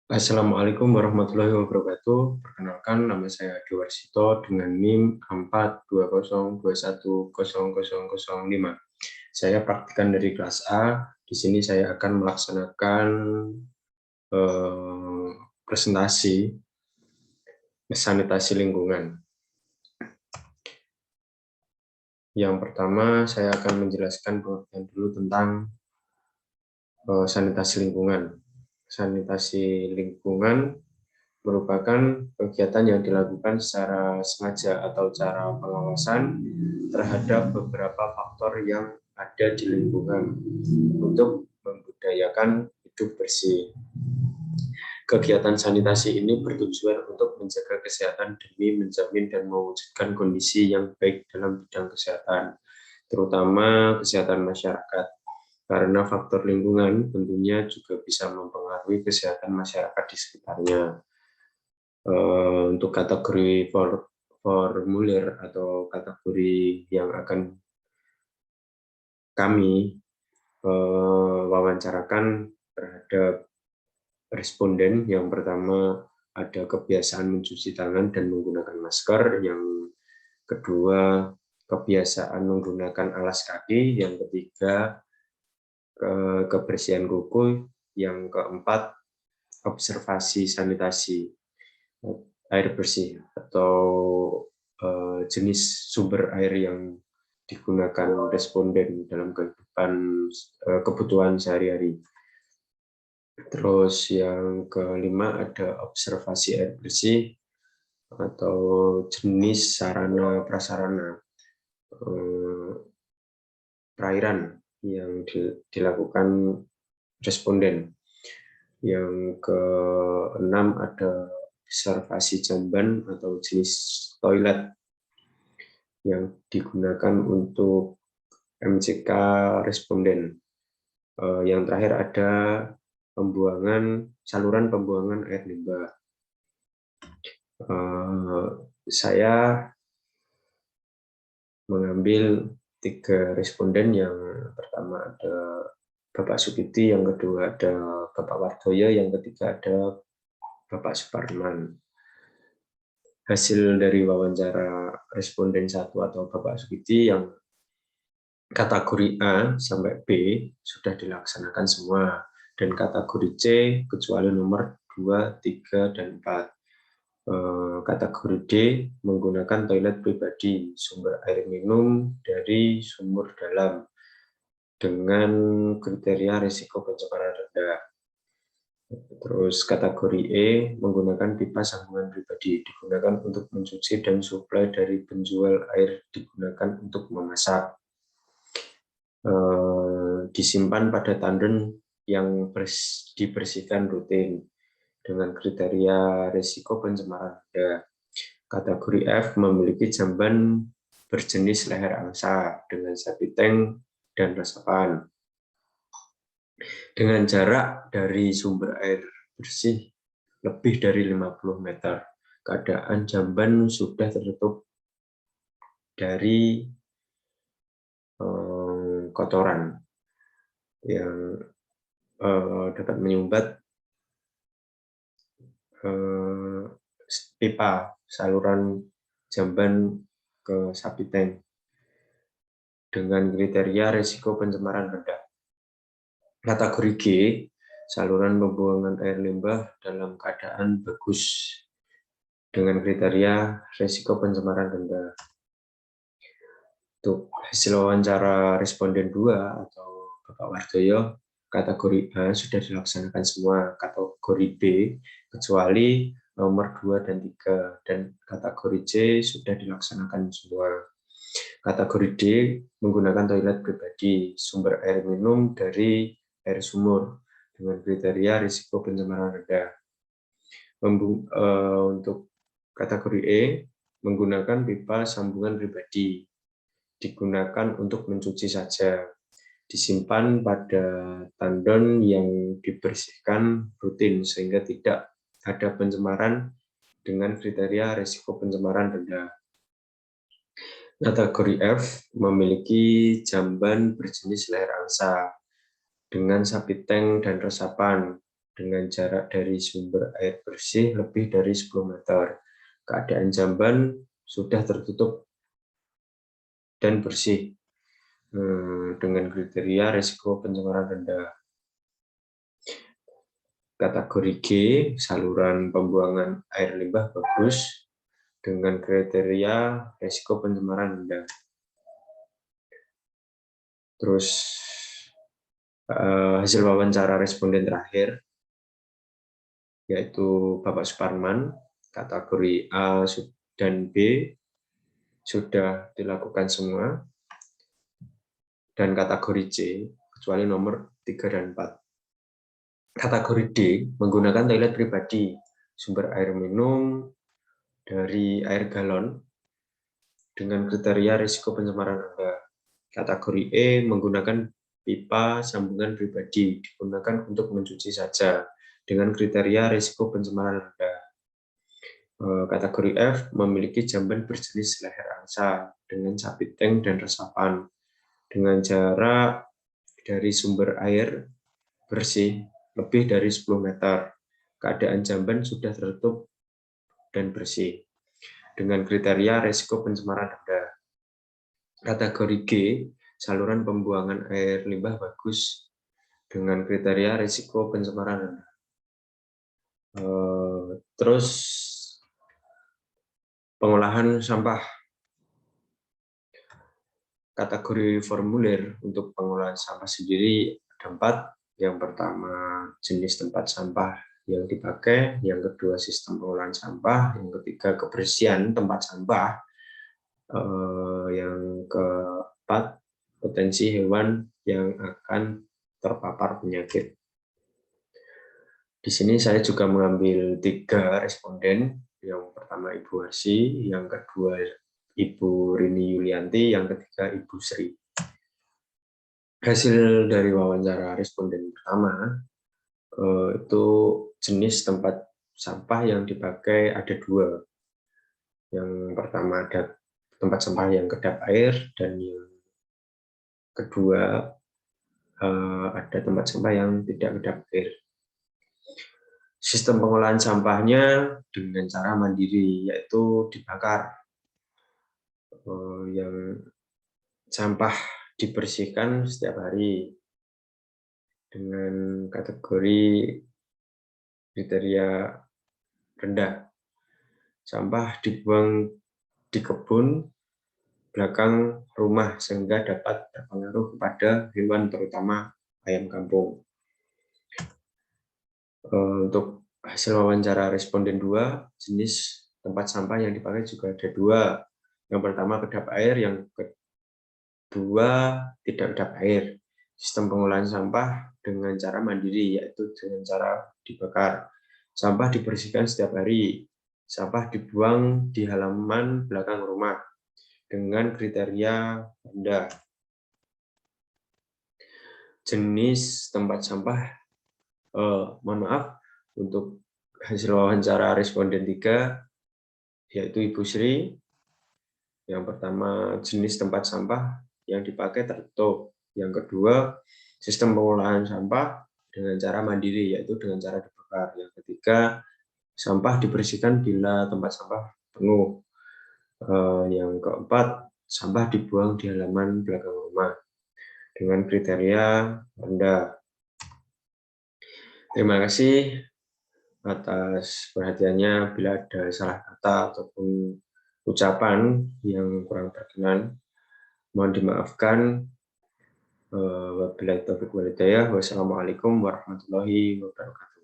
Assalamualaikum warahmatullahi wabarakatuh. Perkenalkan, nama saya Dewarsito dengan NIM 42021000005. Saya praktikan dari kelas A. Di sini saya akan melaksanakan presentasi sanitasi lingkungan. Yang pertama, saya akan menjelaskan pengertian dulu tentang sanitasi lingkungan. Sanitasi lingkungan merupakan kegiatan yang dilakukan secara sengaja atau cara pengawasan terhadap beberapa faktor yang ada di lingkungan untuk membudayakan hidup bersih. Kegiatan sanitasi ini bertujuan untuk menjaga kesehatan demi menjamin dan mewujudkan kondisi yang baik dalam bidang kesehatan, terutama kesehatan masyarakat. Karena faktor lingkungan tentunya juga bisa mempengaruhi kesehatan masyarakat di sekitarnya. Untuk kategori formulir atau kategori yang akan kami wawancarakan terhadap responden, yang pertama ada kebiasaan mencuci tangan dan menggunakan masker, yang kedua kebiasaan menggunakan alas kaki, yang ketiga kebersihan kuku, yang keempat observasi sanitasi air bersih atau jenis sumber air yang digunakan responden dalam kebutuhan sehari-hari. Terus yang kelima ada observasi air bersih atau jenis sarana prasarana perairan yang dilakukan responden. Yang keenam ada observasi jamban atau jenis toilet yang digunakan untuk MCK responden. Yang terakhir ada saluran pembuangan air limbah. Saya mengambil 3 responden. Yang pertama ada Bapak Sukiti, yang kedua ada Bapak Wardoyo, yang ketiga ada Bapak Suparman. Hasil dari wawancara responden 1 atau Bapak Sukiti yang kategori A sampai B sudah dilaksanakan semua, dan kategori C kecuali nomor 2, 3, dan 4. Kategori D menggunakan toilet pribadi, sumber air minum dari sumur dalam dengan kriteria risiko pencemaran rendah. Terus kategori E menggunakan pipa sambungan pribadi, digunakan untuk mencuci, dan suplai dari penjual air digunakan untuk memasak. Disimpan pada tandon yang dibersihkan rutin dengan kriteria risiko pencemaran rendah. Kategori F memiliki jamban berjenis leher angsa dengan septic tank dan resapan dengan jarak dari sumber air bersih lebih dari 50 meter. Keadaan jamban sudah tertutup dari kotoran yang dapat menyumbat pipa saluran jamban ke septic tank dengan kriteria risiko pencemaran rendah. Kategori G, saluran pembuangan air limbah dalam keadaan bagus dengan kriteria risiko pencemaran rendah. Untuk hasil wawancara responden 2 atau Bapak Wardoyo, kategori A sudah dilaksanakan semua, kategori B kecuali nomor 2 dan 3, dan kategori C sudah dilaksanakan semua. Kategori D menggunakan toilet pribadi, sumber air minum dari air sumur dengan kriteria risiko pencemaran rendah. Untuk kategori E menggunakan pipa sambungan pribadi, digunakan untuk mencuci saja, disimpan pada tandon yang dibersihkan rutin sehingga tidak ada pencemaran dengan kriteria risiko pencemaran rendah. Kategori F memiliki jamban berjenis leher angsa dengan septic tank dan resapan dengan jarak dari sumber air bersih lebih dari 10 meter. Keadaan jamban sudah tertutup dan bersih dengan kriteria risiko pencemaran rendah. Kategori G, saluran pembuangan air limbah bagus dengan kriteria risiko pencemaran rendah. Terus hasil wawancara responden terakhir, yaitu Bapak Suparman, kategori A dan B sudah dilakukan semua, dan kategori C, kecuali nomor 3 dan 4. Kategori D, menggunakan toilet pribadi, sumber air minum dari air galon, dengan kriteria risiko pencemaran rendah. Kategori E, menggunakan pipa sambungan pribadi, digunakan untuk mencuci saja, dengan kriteria risiko pencemaran rendah. Kategori F, memiliki jamban berjenis leher angsa, dengan sabit tank dan resapan, dengan jarak dari sumber air bersih lebih dari 10 meter. Keadaan jamban sudah tertutup dan bersih, dengan kriteria risiko pencemaran rendah. Kategori G, saluran pembuangan air limbah bagus, dengan kriteria risiko pencemaran rendah. Terus pengolahan sampah. Kategori formulir untuk pengolahan sampah sendiri ada 4. Yang pertama, jenis tempat sampah yang dipakai. Yang kedua, sistem pengolahan sampah. Yang ketiga, kebersihan tempat sampah. Yang keempat, potensi hewan yang akan terpapar penyakit. Di sini saya juga mengambil 3 responden. Yang pertama Ibu Arsi, yang kedua Ibu Rini Yulianti, yang ketiga Ibu Sri. Hasil dari wawancara responden pertama, itu jenis tempat sampah yang dipakai ada 2. Yang pertama ada tempat sampah yang kedap air, dan yang kedua ada tempat sampah yang tidak kedap air. Sistem pengolahan sampahnya dengan cara mandiri, yaitu dibakar. Yang sampah dibersihkan setiap hari dengan kategori kriteria rendah. Sampah dibuang di kebun belakang rumah sehingga dapat berpengaruh kepada hewan, terutama ayam kampung. Untuk hasil wawancara responden 2, jenis tempat sampah yang dipakai juga ada 2. Yang pertama kedap air, yang kedua tidak kedap air. Sistem pengolahan sampah dengan cara mandiri, yaitu dengan cara dibakar. Sampah dibersihkan setiap hari. Sampah dibuang di halaman belakang rumah dengan kriteria rendah. Jenis tempat sampah, mohon maaf, untuk hasil wawancara responden 3, yaitu Ibu Sri. Yang pertama, jenis tempat sampah yang dipakai tertutup. Yang kedua, sistem pengolahan sampah dengan cara mandiri, yaitu dengan cara dibakar. Yang ketiga, sampah dibersihkan bila tempat sampah penuh. Yang keempat, sampah dibuang di halaman belakang rumah dengan kriteria rendah. Terima kasih atas perhatiannya. Bila ada salah kata ataupun ucapan yang kurang berkenan, mohon dimaafkan. Wabillahi taufiq wal hidayah. Wassalamualaikum warahmatullahi wabarakatuh.